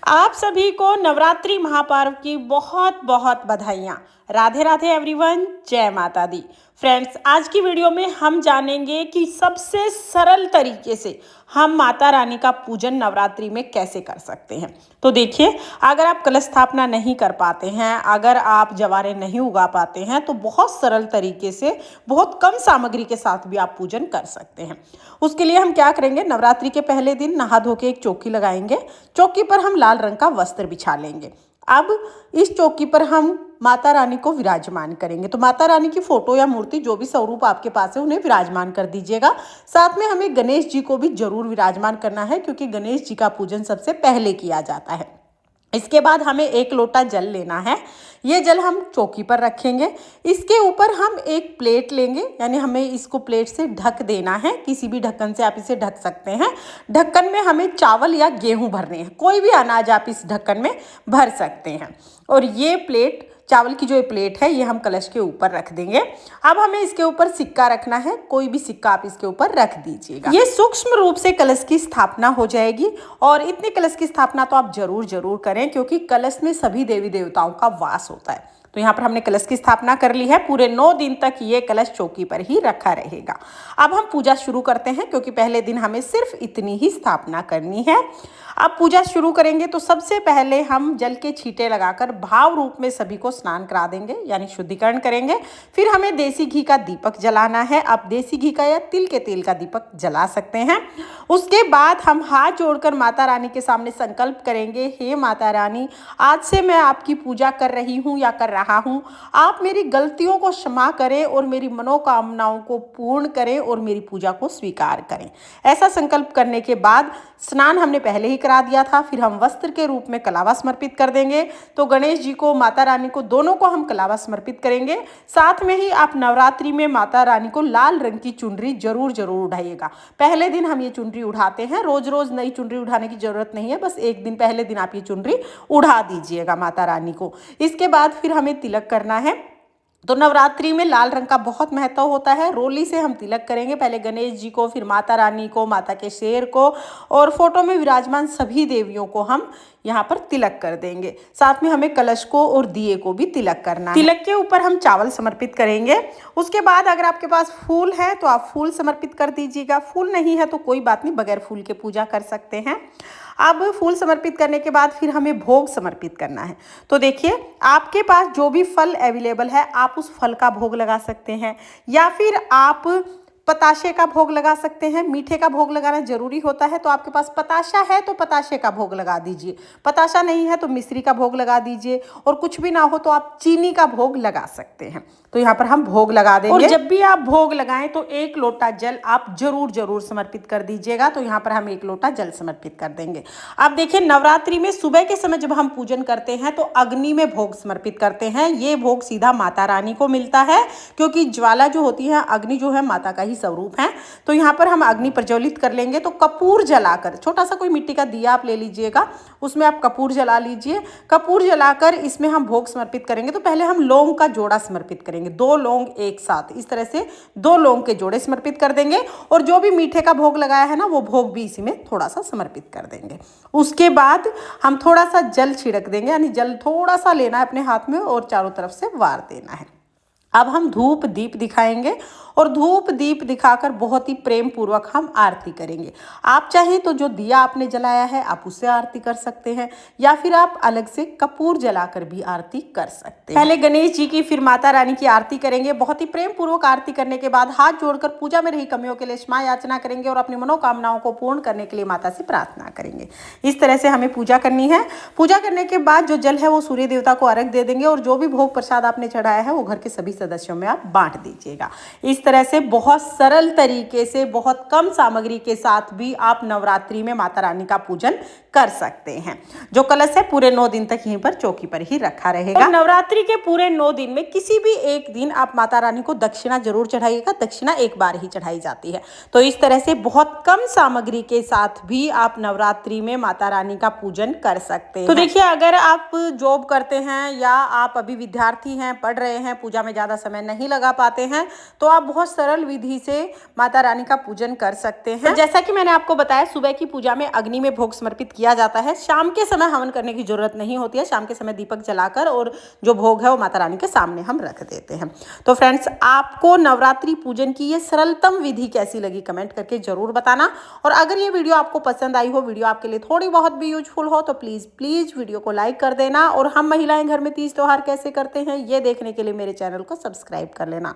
आप सभी को नवरात्रि महापर्व की बहुत बहुत बधाइयाँ। राधे राधे एवरीवन, जय माता दी। फ्रेंड्स, आज की वीडियो में हम जानेंगे कि सबसे सरल तरीके से हम माता रानी का पूजन नवरात्रि में कैसे कर सकते हैं। तो देखिए, अगर आप कलश स्थापना नहीं कर पाते हैं, अगर आप जवारे नहीं उगा पाते हैं, तो बहुत सरल तरीके से बहुत कम सामग्री के साथ भी आप पूजन कर सकते हैं। उसके लिए हम क्या करेंगे, नवरात्रि के पहले दिन नहा धो के एक चौकी लगाएंगे। चौकी पर हम लाल रंग का वस्त्र बिछा लेंगे। अब इस चौकी पर हम माता रानी को विराजमान करेंगे। तो माता रानी की फोटो या मूर्ति, जो भी स्वरूप आपके पास है, उन्हें विराजमान कर दीजिएगा। साथ में हमें गणेश जी को भी जरूर विराजमान करना है, क्योंकि गणेश जी का पूजन सबसे पहले किया जाता है। इसके बाद हमें एक लोटा जल लेना है। ये जल हम चौकी पर रखेंगे। इसके ऊपर हम एक प्लेट लेंगे, यानी हमें इसको प्लेट से ढक देना है। किसी भी ढक्कन से आप इसे ढक सकते हैं। ढक्कन में हमें चावल या गेहूं भरने हैं। कोई भी अनाज आप इस ढक्कन में भर सकते हैं। और ये प्लेट, चावल की जो ये प्लेट है, ये हम कलश के ऊपर रख देंगे। अब हमें इसके ऊपर सिक्का रखना है। कोई भी सिक्का आप इसके ऊपर रख दीजिएगा। ये सूक्ष्म रूप से कलश की स्थापना हो जाएगी। और इतने कलश की स्थापना तो आप जरूर करें, क्योंकि कलश में सभी देवी देवताओं का वास होता है। तो यहाँ पर हमने कलश की स्थापना कर ली है। पूरे 9 दिन तक ये कलश चौकी पर ही रखा रहेगा। अब हम पूजा शुरू करते हैं, क्योंकि पहले दिन हमें सिर्फ इतनी ही स्थापना करनी है। अब पूजा शुरू करेंगे तो सबसे पहले हम जल के छींटे लगाकर भाव रूप में सभी को स्नान करा देंगे, यानी शुद्धिकरण करेंगे। फिर हमें देसी घी का दीपक जलाना है। आप देसी घी का या तिल के तेल का दीपक जला सकते हैं। उसके बाद हम हाथ जोड़कर माता रानी के सामने संकल्प करेंगे, हे माता रानी, आज से मैं आपकी पूजा कर रही हूँ या कर रहा हूँ। आप मेरी गलतियों को क्षमा करें और मेरी मनोकामनाओं को पूर्ण करें और मेरी पूजा को स्वीकार करें। ऐसा संकल्प करने के बाद स्नान हमने पहले ही करा दिया था। फिर हम वस्त्र के रूप में कलावा समर्पित कर देंगे। तो गणेश जी को, माता रानी को, दोनों को हम कलावा समर्पित करेंगे। साथ में ही आप नवरात्रि में माता रानी को लाल रंग की चुनरी जरूर उठाइएगा। पहले दिन हम ये चुनरी उठाते हैं। रोज रोज नई चुनरी उठाने की जरूरत नहीं है। बस एक दिन, पहले दिन आप ये चुनरी उड़ा दीजिएगा माता रानी को। इसके बाद फिर हमें तिलक करना है। तो नवरात्रि में लाल रंग का बहुत महत्व होता है। रोली से हम तिलक करेंगे, पहले गणेश जी को, फिर माता रानी को, माता के शेर को, और फोटो में विराजमान सभी देवियों को हम यहाँ पर तिलक कर देंगे। साथ में हमें कलश को और दिए को भी तिलक करना है। तिलक के ऊपर हम चावल समर्पित करेंगे। उसके बाद अगर आपके पास फूल है तो आप फूल समर्पित कर दीजिएगा। फूल नहीं है तो कोई बात नहीं, बगैर फूल के पूजा कर सकते हैं। अब फूल समर्पित करने के बाद फिर हमें भोग समर्पित करना है। तो देखिए, आपके पास जो भी फल अवेलेबल है, आप उस फल का भोग लगा सकते हैं, या फिर आप पताशे का भोग लगा सकते हैं। मीठे का भोग लगाना जरूरी होता है। तो आपके पास पताशा है तो पताशे का भोग लगा दीजिए। पताशा नहीं है तो मिश्री का भोग लगा दीजिए। और कुछ भी ना हो तो आप चीनी का भोग लगा सकते हैं। तो यहाँ पर हम भोग लगा देंगे। और जब भी आप भोग लगाएं तो एक लोटा जल आप जरूर समर्पित कर दीजिएगा। तो यहाँ पर हम एक लोटा जल समर्पित कर देंगे। अब देखिए, नवरात्रि में सुबह के समय जब हम पूजन करते हैं तो अग्नि में भोग समर्पित करते हैं। ये भोग सीधा माता रानी को मिलता है, क्योंकि ज्वाला जो होती है, अग्नि जो है, माता का ही स्वरूप है। तो यहाँ पर हम अग्नि प्रज्वलित कर लेंगे। तो कपूर जलाकर, छोटा सा कोई मिट्टी का दिया आप ले लीजिएगा, उसमें आप कपूर जला लीजिए। कपूर जलाकर इसमें हम भोग समर्पित करेंगे। तो पहले हम लौंग का जोड़ा समर्पित करेंगे, 2 लौंग एक साथ, इस तरह से 2 लौंग के जोड़े समर्पित कर देंगे। और जो भी मीठे का भोग लगाया है ना, वो भोग भी इसी में थोड़ा सा समर्पित कर देंगे। उसके बाद हम थोड़ा सा जल छिड़क देंगे, यानी जल थोड़ा सा लेना है अपने हाथ में और चारों तरफ से वार देना है। अब हम धूप दीप दिखाएंगे और धूप दीप दिखाकर बहुत ही प्रेम पूर्वक हम आरती करेंगे। आप चाहें तो जो दिया आपने जलाया है आप उससे आरती कर सकते हैं, या फिर आप अलग से कपूर जलाकर भी आरती कर सकते हैं। पहले गणेश जी की, फिर माता रानी की आरती करेंगे। बहुत ही प्रेम पूर्वक आरती करने के बाद हाथ जोड़कर पूजा में रही कमियों के लिए क्षमा याचना करेंगे और अपनी मनोकामनाओं को पूर्ण करने के लिए माता से प्रार्थना करेंगे। इस तरह से हमें पूजा करनी है। पूजा करने के बाद जो जल है वो सूर्य देवता को अर्घ दे देंगे। और जो भी भोग प्रसाद आपने चढ़ाया है वो घर के सभी सदस्यों में आप बांट दीजिएगा। इस तरह से बहुत सरल तरीके से, बहुत कम सामग्री के साथ भी आप नवरात्रि में माता रानी का पूजन कर सकते हैं। जो कलश है पूरे 9 दिन तक यहीं पर चौकी पर ही रखा रहेगा। और नवरात्रि के पूरे 9 दिन में किसी भी एक दिन आप माता रानी को दक्षिणा जरूर चढ़ाइएगा। दक्षिणा एक बार ही चढ़ाई जाती है। तो इस तरह से बहुत कम सामग्री के साथ भी आप नवरात्रि में माता रानी का पूजन कर सकते हैं। तो देखिए, अगर आप जॉब करते हैं या आप अभी विद्यार्थी हैं, पढ़ रहे हैं, पूजा में ज्यादा समय नहीं लगा पाते हैं, तो आप बहुत सरल विधि से माता रानी का पूजन कर सकते हैं। तो जैसा कि मैंने आपको बताया, सुबह की पूजा में अग्नि में भोग समर्पित किया जाता है। शाम के समय हवन करने की जरूरत नहीं होती है। शाम के समय दीपक जलाकर और जो भोग है वो माता रानी के सामने हम रख देते हैं। तो फ्रेंड्स, आपको नवरात्रि पूजन की ये सरलतम विधि कैसी लगी कमेंट करके जरूर बताना। और अगर ये वीडियो आपको पसंद आई हो, वीडियो आपके लिए थोड़ी बहुत भी यूजफुल हो, तो प्लीज वीडियो को लाइक कर देना। और हम महिलाएं घर में तीज त्योहार कैसे करते हैं ये देखने के लिए मेरे चैनल को सब्सक्राइब कर लेना।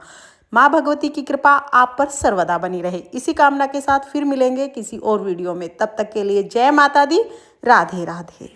माँ भगवती की कृपा आप पर सर्वदा बनी रहे, इसी कामना के साथ फिर मिलेंगे किसी और वीडियो में। तब तक के लिए जय माता दी, राधे राधे।